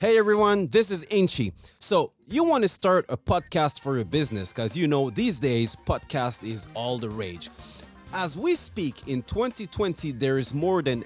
Hey everyone, this is Inchi. So, you want to start a podcast for your business because these days podcast is all the rage. As we speak in 2020, there is more than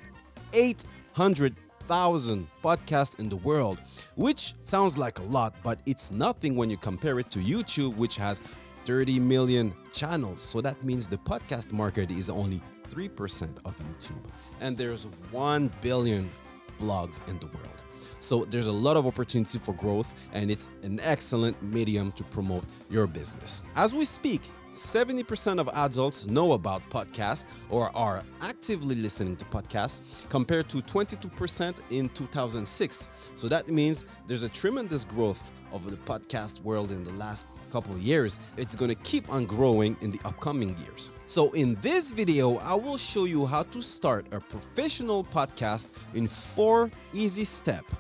800,000 podcasts in the world, which sounds like a lot, but it's nothing when you compare it to YouTube, which has 30 million channels. So that means the podcast market is only 3% of YouTube. And there's 1 billion blogs in the world. So there's a lot of opportunity for growth, and it's an excellent medium to promote your business. As we speak, 70% of adults know about podcasts or are actively listening to podcasts compared to 22% in 2006. So that means there's a tremendous growth of the podcast world in the last couple of years. It's going to keep on growing in the upcoming years. So in this video, I will show you how to start a professional podcast in 4 easy steps.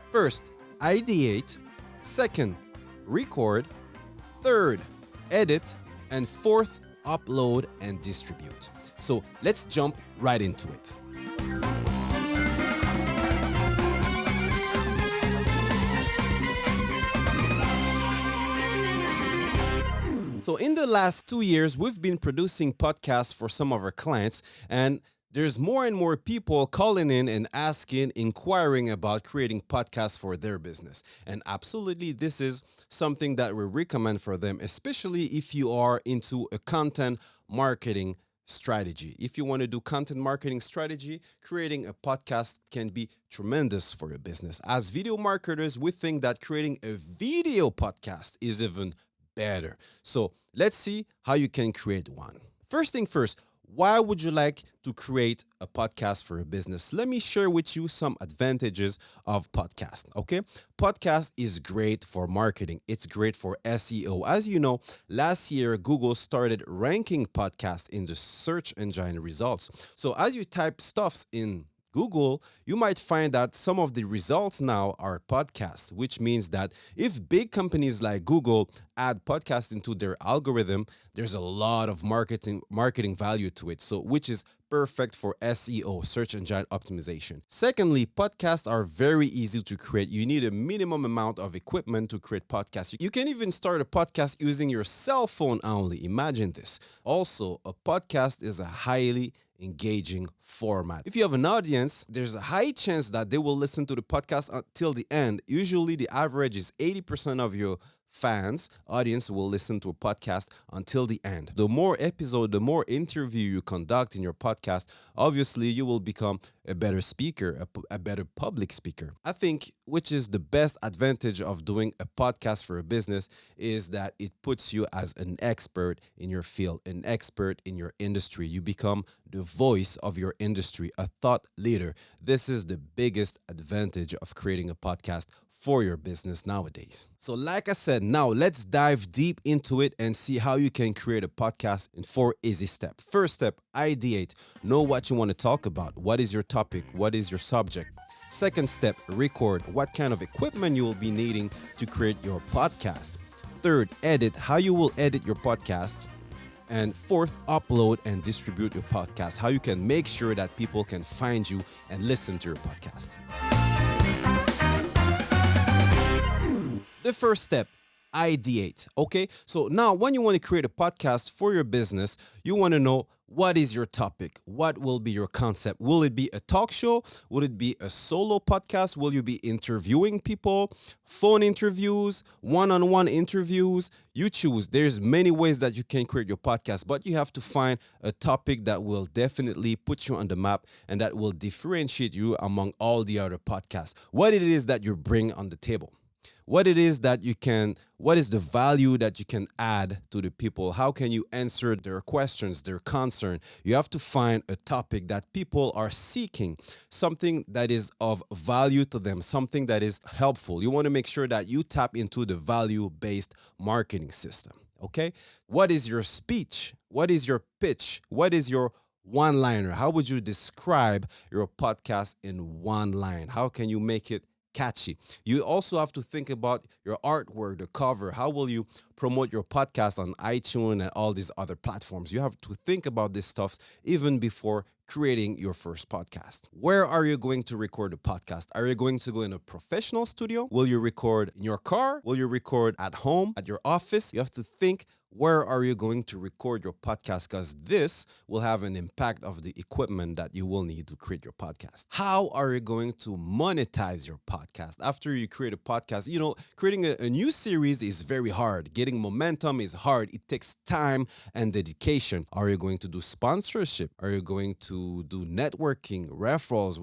First, ideate. Second, record. Third, edit. And fourth, upload and distribute. So let's jump right into it. So in the last 2 years, we've been producing podcasts for some of our clients, and there's more and more people calling in and asking, inquiring about creating podcasts for their business. And absolutely, this is something that we recommend for them, especially if you are into a content marketing strategy. If you want to do content marketing strategy, creating a podcast can be tremendous for your business. As video marketers, we think that creating a video podcast is even better. So let's see how you can create one. First thing first, why would you like to create a podcast for a business? Let me share with you some advantages of podcast. Okay, podcast is great for marketing. It's great for SEO. As you know, last year Google started ranking podcasts in the search engine results. So as you type stuffs in Google, you might find that some of the results now are podcasts, which means that if big companies like Google add podcasts into their algorithm, there's a lot of marketing value to it. So which is perfect for SEO, search engine optimization. Secondly, podcasts are very easy to create. You need a minimum amount of equipment to create podcasts. You can even start a podcast using your cell phone only. Imagine this. Also, a podcast is a highly engaging format. If you have an audience, there's a high chance that they will listen to the podcast until the end. Usually the average is 80% of your audience will listen to a podcast until the end. The more episode, the more interview you conduct in your podcast, obviously you will become a better speaker, a better public speaker. I think which is the best advantage of doing a podcast for a business is that it puts you as an expert in your field, an expert in your industry. You become the voice of your industry, a thought leader. This is the biggest advantage of creating a podcast for your business nowadays. So like I said, now let's dive deep into it and see how you can create a podcast in 4 easy steps. First step, ideate. Know what you want to talk about. What is your topic? What is your subject? Second step, record. What kind of equipment you will be needing to create your podcast? Third, edit. How you will edit your podcast. And fourth, upload and distribute your podcast. How you can make sure that people can find you and listen to your podcast. The first step, ideate. Okay, so now when you want to create a podcast for your business, you want to know what is your topic? What will be your concept? Will it be a talk show? Will it be a solo podcast? Will you be interviewing people? Phone interviews, one-on-one interviews? You choose. There's many ways that you can create your podcast, but you have to find a topic that will definitely put you on the map and that will differentiate you among all the other podcasts. What it is that you bring on the table. What it is that what is the value that you can add to the people? How can you answer their questions, their concern? You have to find a topic that people are seeking, something that is of value to them, something that is helpful. You want to make sure that you tap into the value-based marketing system, okay? What is your speech? What is your pitch? What is your one-liner? How would you describe your podcast in one line? How can you make it catchy. You also have to think about your artwork, the cover. How will you promote your podcast on iTunes and all these other platforms? You have to think about this stuff even before creating your first podcast. Where are you going to record a podcast? Are you going to go in a professional studio? Will you record in your car? Will you record at home, at your office? You have to think, where are you going to record your podcast? Because this will have an impact of the equipment that you will need to create your podcast. How are you going to monetize your podcast? After you create a podcast, creating a new series is very hard. Getting momentum is hard. It takes time and dedication. Are you going to do sponsorship? Are you going to do networking, referrals?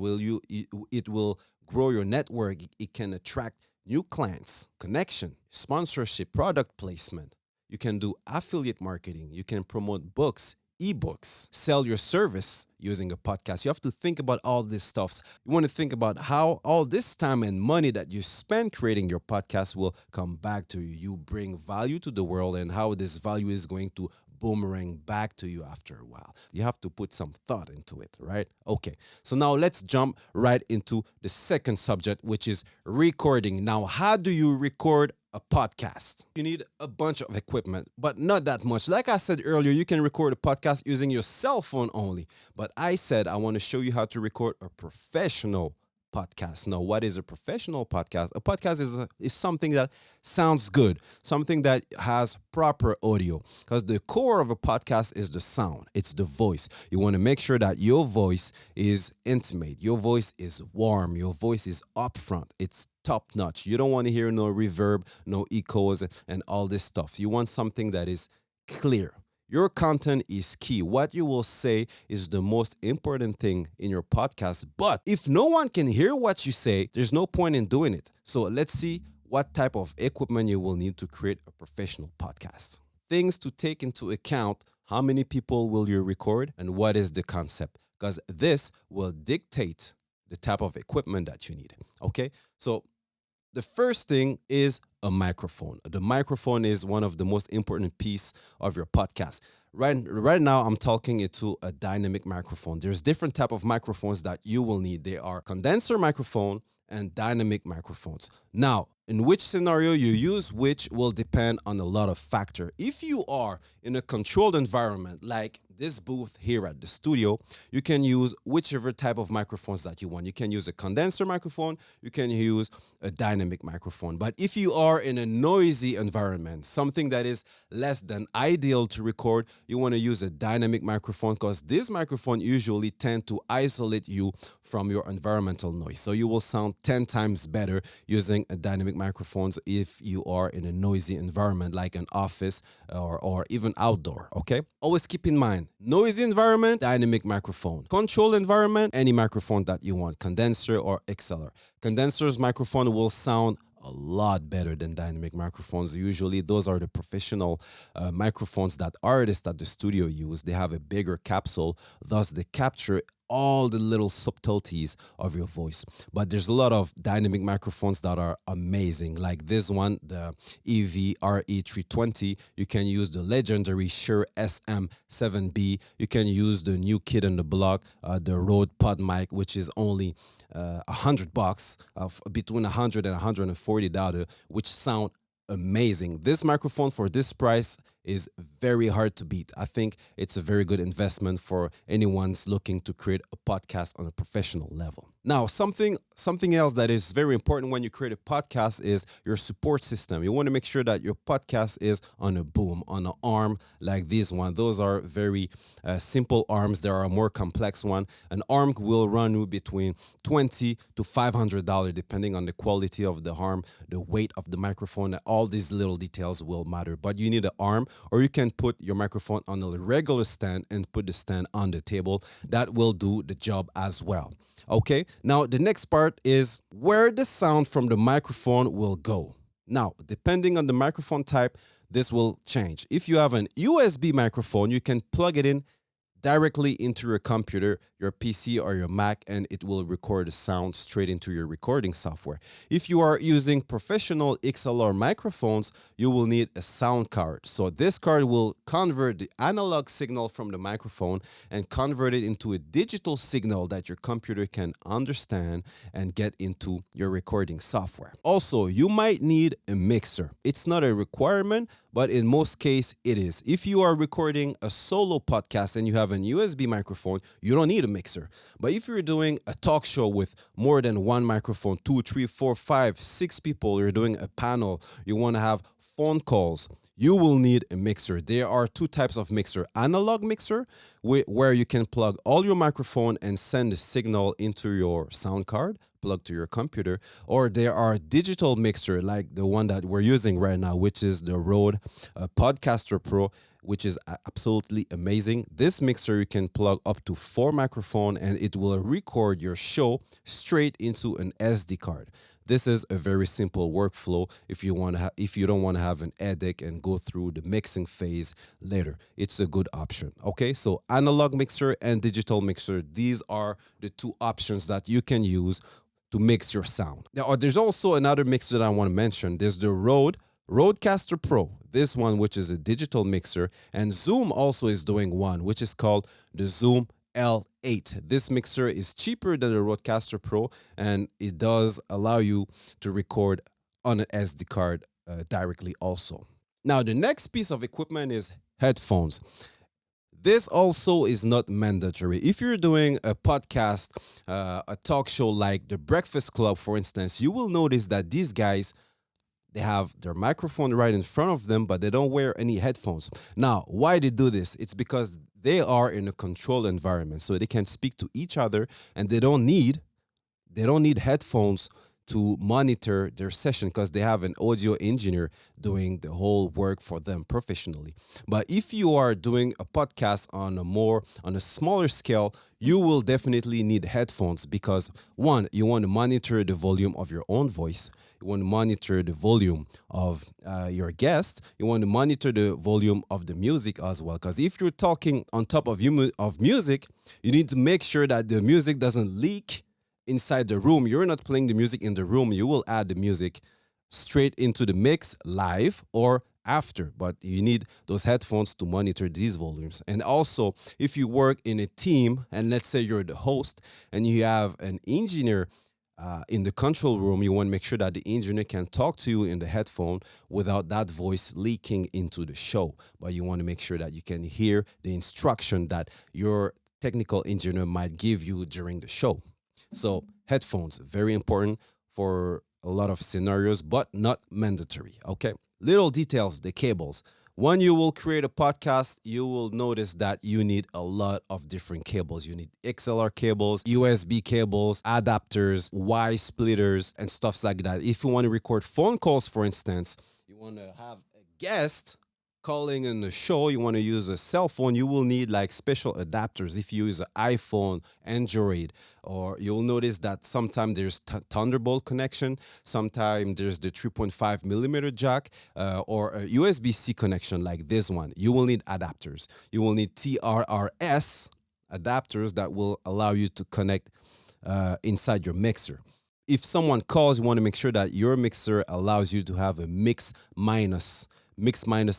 It will grow your network. It can attract new clients, connection, sponsorship, product placement. You can do affiliate marketing. You can promote books, ebooks, sell your service using a podcast. You have to think about all this stuff. You want to think about how all this time and money that you spend creating your podcast will come back to you. You bring value to the world and how this value is going to boomerang back to you after a while. You have to put some thought into it, right? Okay, so now let's jump right into the second subject, which is recording. Now, how do you record a podcast? You need a bunch of equipment, but not that much. Like I said earlier, you can record a podcast using your cell phone only. But I said I want to show you how to record a professional podcast. Now, what is a professional podcast? A podcast is something that sounds good, something that has proper audio, because the core of a podcast is the sound. It's the voice. You want to make sure that your voice is intimate, your voice is warm, your voice is upfront. It's top notch. You don't want to hear no reverb, no echoes, and all this stuff. You want something that is clear. Your content is key. What you will say is the most important thing in your podcast. But if no one can hear what you say, there's no point in doing it. So let's see what type of equipment you will need to create a professional podcast. Things to take into account: how many people will you record and what is the concept? Because this will dictate the type of equipment that you need. Okay, so the first thing is a microphone. The microphone is one of the most important piece of your podcast. Right now, I'm talking into a dynamic microphone. There's different type of microphones that you will need. They are condenser microphone and dynamic microphones. Now, in which scenario you use which will depend on a lot of factors. If you are in a controlled environment like this booth here at the studio, you can use whichever type of microphones that you want. You can use a condenser microphone, you can use a dynamic microphone. But if you are in a noisy environment, something that is less than ideal to record, you want to use a dynamic microphone, because this microphone usually tend to isolate you from your environmental noise. So you will sound 10 times better using a dynamic microphones if you are in a noisy environment like an office or even outdoor, okay? Always keep in mind, noisy environment, dynamic microphone. Controlled environment, any microphone that you want, condenser or XLR. Condenser's microphone will sound a lot better than dynamic microphones. Usually those are the professional microphones that artists at the studio use. They have a bigger capsule, thus they capture all the little subtleties of your voice. But there's a lot of dynamic microphones that are amazing, like this one, the EV-RE320. You can use the legendary Shure SM7B. You can use the new kid on the block, the Rode Pod mic, which is only $100, between $100 and $140, which sound amazing. This microphone for this price is very hard to beat. I think it's a very good investment for anyone's looking to create a podcast on a professional level. Now, something else that is very important when you create a podcast is your support system. You want to make sure that your podcast is on a boom, on an arm like this one. Those are very simple arms. There are more complex one. An arm will run you between $20 to $500 depending on the quality of the arm, the weight of the microphone. All these little details will matter. But you need an arm, or you can put your microphone on a regular stand and put the stand on the table. That will do the job as well. Okay, now the next part is where the sound from the microphone will go. Now, depending on the microphone type, this will change. If you have an USB microphone, you can plug it in directly into your computer, your PC or your Mac, and it will record the sound straight into your recording software. If you are using professional XLR microphones, you will need a sound card. So this card will convert the analog signal from the microphone and convert it into a digital signal that your computer can understand and get into your recording software. Also, you might need a mixer. It's not a requirement, but in most cases, it is. If you are recording a solo podcast and you have an USB microphone, you don't need a mixer. But if you're doing a talk show with more than one microphone, 2, 3, 4, 5, 6 people, you're doing a panel, you want to have phone calls, you will need a mixer. There are two types of mixer. Analog mixer, where you can plug all your microphone and send the signal into your sound card, plug to your computer, or there are digital mixer like the one that we're using right now, which is the Rode Podcaster Pro, which is absolutely amazing. This mixer, you can plug up to 4 microphones and it will record your show straight into an SD card. This is a very simple workflow if you don't want to have an headache and go through the mixing phase later. It's a good option. Okay, so analog mixer and digital mixer, these are the two options that you can use to mix your sound. Now, there's also another mixer that I want to mention. There's the Rodecaster Pro, this one, which is a digital mixer, and Zoom also is doing one, which is called the Zoom L8. This mixer is cheaper than the Rodecaster Pro, and it does allow you to record on an SD card directly also. Now, the next piece of equipment is headphones. This also is not mandatory. If you're doing a podcast, a talk show like The Breakfast Club, for instance, you will notice that these guys, they have their microphone right in front of them, but they don't wear any headphones. Now, why they do this? It's because they are in a controlled environment, so they can speak to each other, and they don't need headphones to monitor their session because they have an audio engineer doing the whole work for them professionally. But if you are doing a podcast on a smaller scale, you will definitely need headphones because one, you want to monitor the volume of your own voice. You want to monitor the volume of your guest. You want to monitor the volume of the music as well. Because if you're talking on top of music, you need to make sure that the music doesn't leak inside the room. You're not playing the music in the room. You will add the music straight into the mix live or after, but you need those headphones to monitor these volumes. And also, if you work in a team, and let's say you're the host and you have an engineer in the control room, you want to make sure that the engineer can talk to you in the headphone without that voice leaking into the show. But you want to make sure that you can hear the instruction that your technical engineer might give you during the show. So headphones, very important for a lot of scenarios, but not mandatory, okay? Little details, the cables. When you will create a podcast, you will notice that you need a lot of different cables. You need XLR cables, USB cables, adapters, Y splitters, and stuff like that. If you want to record phone calls, for instance, you want to have a guest calling in the show, you want to use a cell phone, you will need like special adapters. If you use an iPhone, Android, or you'll notice that sometimes there's Thunderbolt connection, sometimes there's the 3.5 millimeter jack, or a USB-C connection like this one. You will need adapters. You will need TRRS adapters that will allow you to connect inside your mixer. If someone calls, you want to make sure that your mixer allows you to have a mix minus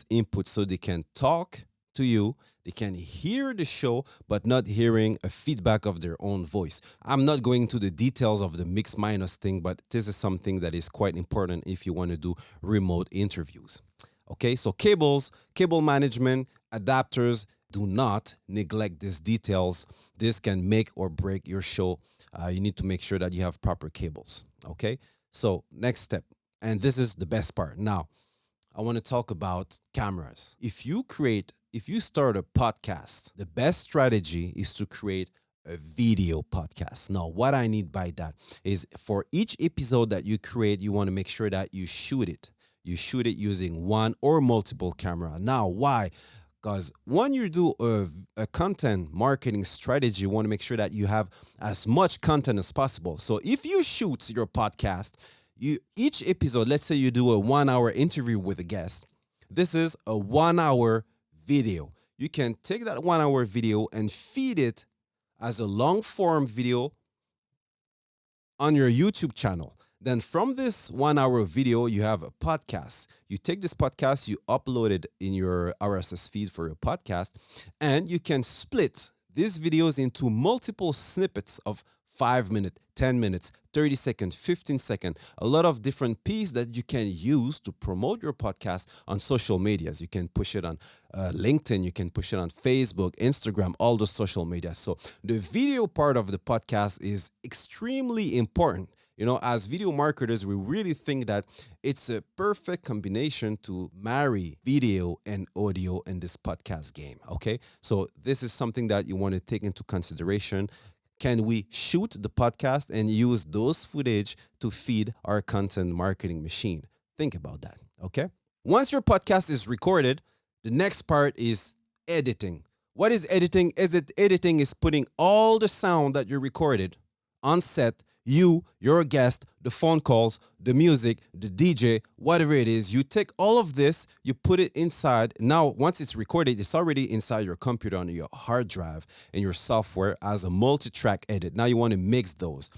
input so they can talk to you, they can hear the show, but not hearing a feedback of their own voice. I'm not going into the details of the mix minus thing, but this is something that is quite important if you want to do remote interviews. Okay, so cables, cable management, adapters, do not neglect these details. This can make or break your show. You need to make sure that you have proper cables. Okay, so next step, and this is the best part. Now, I want to talk about cameras. If you start a podcast, the best strategy is to create a video podcast. Now, what I need by that is for each episode that you create, you want to make sure that you shoot it. You shoot it using one or multiple camera. Now, why? Because when you do a content marketing strategy, you want to make sure that you have as much content as possible. So if you shoot your podcast, each episode, let's say you do a 1 hour interview with a guest. This is a 1 hour video. you can take that 1 hour video and feed it as a long form video on your YouTube channel. Then from this 1 hour video, you have a podcast. You take this podcast, you upload it in your RSS feed for your podcast, and you can split these videos into multiple snippets of 5 minutes, 10 minutes, 30 seconds, 15 seconds, a lot of different pieces that you can use to promote your podcast on social medias. You can push it on LinkedIn, you can push it on Facebook, Instagram, all the social media. So the video part of the podcast is extremely important. As video marketers, we really think that it's a perfect combination to marry video and audio in this podcast game. Okay. So this is something that you want to take into consideration. Can we shoot the podcast and use those footage to feed our content marketing machine? Think about that, okay? Once your podcast is recorded, the next part is editing. What is editing? Editing is putting all the sound that you recorded on set, your guest, the phone calls, the music, the DJ, whatever it is. You take all of this, you put it inside. Now, once it's recorded, it's already inside your computer on your hard drive in your software as a multi-track edit. Now you want to mix those.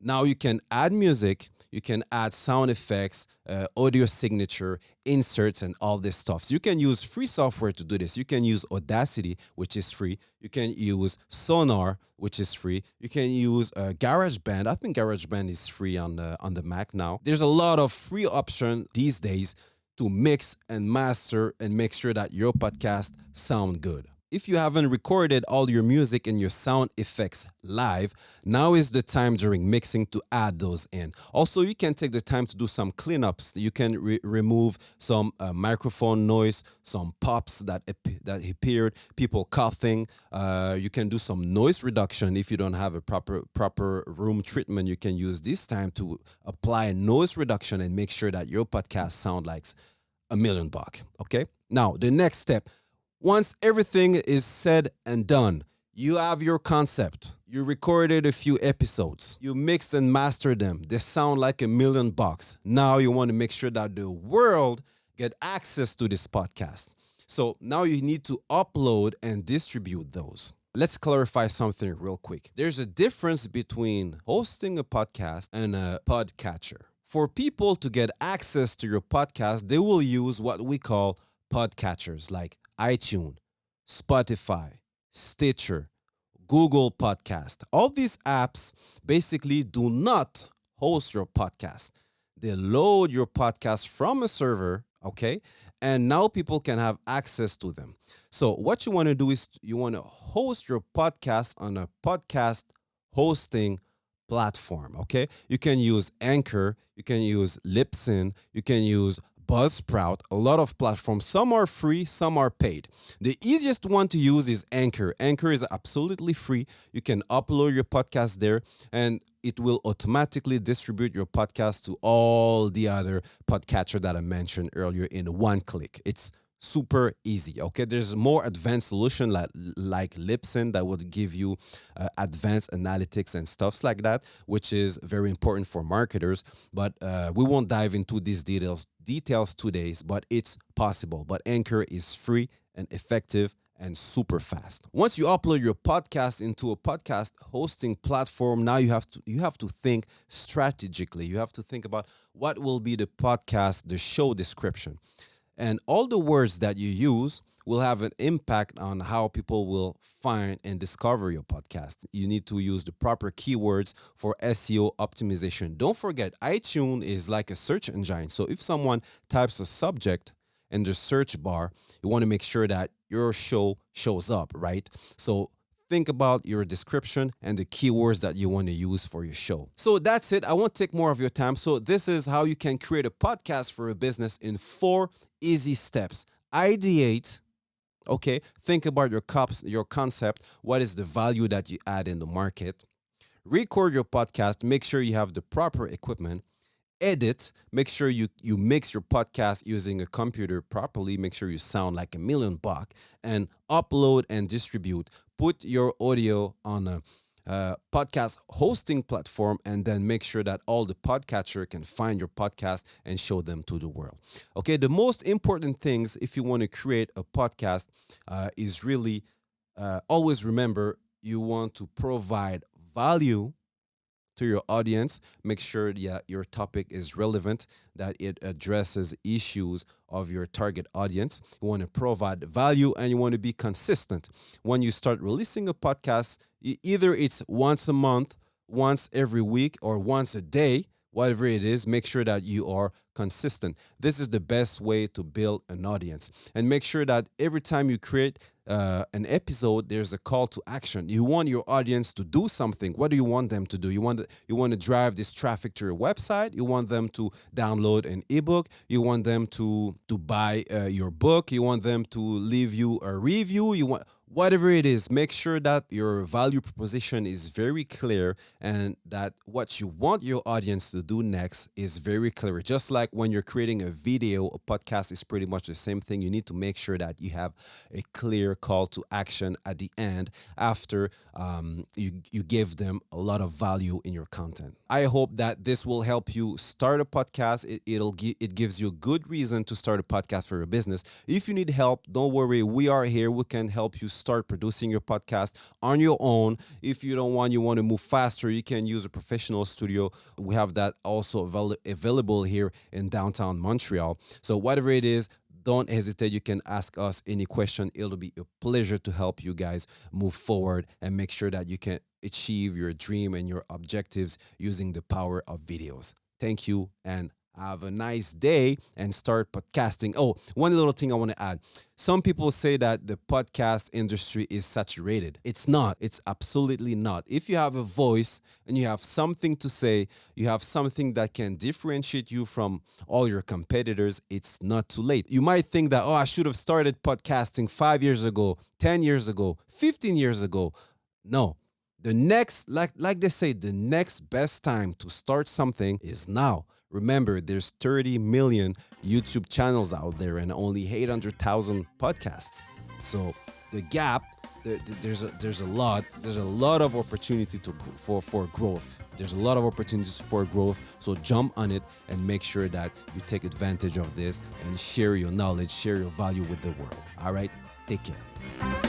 Now you can add music, you can add sound effects, audio signature, inserts, and all this stuff. So you can use free software to do this. You can use Audacity, which is free. You can use Sonar, which is free. You can use GarageBand. I think GarageBand is free on the Mac now. There's a lot of free options these days to mix and master and make sure that your podcast sound good. If you haven't recorded all your music and your sound effects live, now is the time during mixing to add those in. Also, you can take the time to do some cleanups. You can remove some microphone noise, some pops that appeared, people coughing. You can do some noise reduction. If you don't have a proper room treatment, you can use this time to apply noise reduction and make sure that your podcast sound like $1,000,000. Okay? Now, the next step. Once everything is said and done, you have your concept. You recorded a few episodes. You mixed and mastered them. They sound like $1,000,000. Now you want to make sure that the world get access to this podcast. So now you need to upload and distribute those. Let's clarify something real quick. There's a difference between hosting a podcast and a podcatcher. For people to get access to your podcast, they will use what we call podcatchers like iTunes, Spotify, Stitcher, Google Podcast. All these apps basically do not host your podcast. They load your podcast from a server, okay? And now people can have access to them. So what you want to do is you want to host your podcast on a podcast hosting platform, okay? You can use Anchor, you can use Libsyn, you can use Buzzsprout, a lot of platforms. Some are free, some are paid. The easiest one to use is Anchor. Anchor is absolutely free. You can upload your podcast there and it will automatically distribute your podcast to all the other podcatcher that I mentioned earlier in one click. It's super easy, okay? There's more advanced solution like Libsyn that would give you advanced analytics and stuffs like that, which is very important for marketers. But we won't dive into these details today, but it's possible. But Anchor is free and effective and super fast. Once you upload your podcast into a podcast hosting platform, now you have to think strategically. You have to think about what will be the podcast, the show description. And all the words that you use will have an impact on how people will find and discover your podcast. You need to use the proper keywords for SEO optimization. Don't forget, iTunes is like a search engine. So if someone types a subject in the search bar, you want to make sure that your show shows up, right? So think about your description and the keywords that you want to use for your show. So that's it. I won't take more of your time. So this is how you can create a podcast for a business in 4 easy steps. Ideate. Okay. Think about your concept. What is the value that you add in the market? Record your podcast. Make sure you have the proper equipment. Edit, make sure you mix your podcast using a computer properly. Make sure you sound like $1,000,000. And upload and distribute. Put your audio on podcast hosting platform, and then make sure that all the podcatcher can find your podcast and show them to the world. Okay, the most important things if you want to create a podcast is really always remember you want to provide value to your audience. Make sure that your topic is relevant, that it addresses issues of your target audience. You want to provide value and you want to be consistent. When you start releasing a podcast, either it's once a month, once every week, or once a day, whatever it is, make sure that you are consistent. This is the best way to build an audience. And make sure that every time you create an episode, there's a call to action. You want your audience to do something. What do you want them to do? You want to drive this traffic to your website. You want them to download an ebook. You want them to buy your book. You want them to leave you a review. You want whatever it is, make sure that your value proposition is very clear and that what you want your audience to do next is very clear. Just like when you're creating a video, a podcast is pretty much the same thing. You need to make sure that you have a clear call to action at the end after you give them a lot of value in your content. I hope that this will help you start a podcast. It gives you a good reason to start a podcast for your business. If you need help, don't worry. We are here. We can help you start producing your podcast on your own. If you want to move faster, you can use a professional studio. We have that also available here in downtown Montreal. So whatever it is, don't hesitate. You can ask us any question. It'll be a pleasure to help you guys move forward and make sure that you can achieve your dream and your objectives using the power of videos. Thank you and have a nice day and start podcasting. Oh, one little thing I want to add. Some people say that the podcast industry is saturated. It's not. It's absolutely not. If you have a voice and you have something to say, you have something that can differentiate you from all your competitors, it's not too late. You might think that, I should have started podcasting 5 years ago, 10 years ago, 15 years ago. No. The next, like they say, the next best time to start something is now. Remember, there's 30 million YouTube channels out there and only 800,000 podcasts. So the gap, there's a lot of opportunity for growth. There's a lot of opportunities for growth. So jump on it and make sure that you take advantage of this and share your knowledge, share your value with the world. All right, take care.